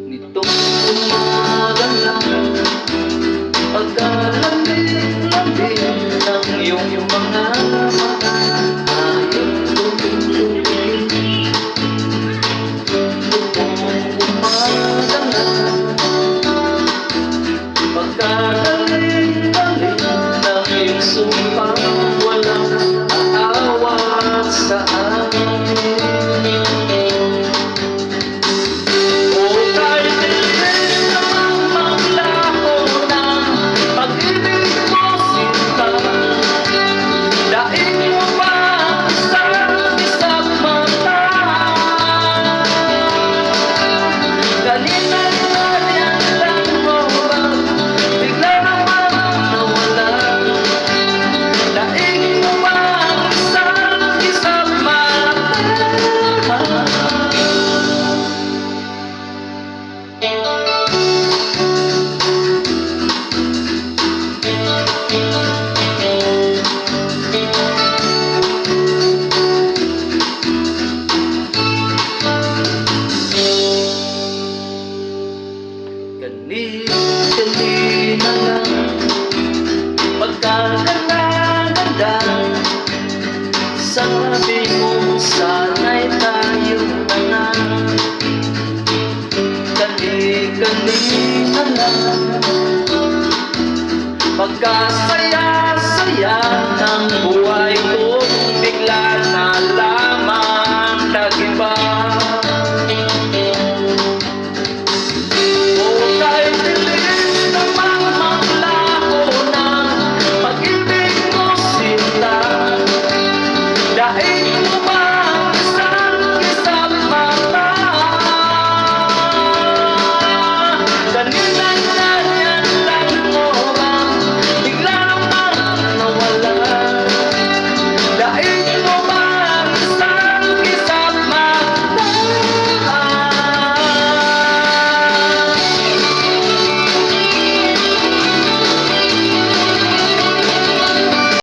Nitong umaga lang, pagkalamig-lamig ng iyong mga mata, ayong tumingin. Nitong umaga lang, pagkalamig-lamig ng iyong sumpang walang aawat sa amin. Kanina lang, pagkaganda-ganda, sabi mo sana'y tayo na. Kanina lang, pagkasaya-saya,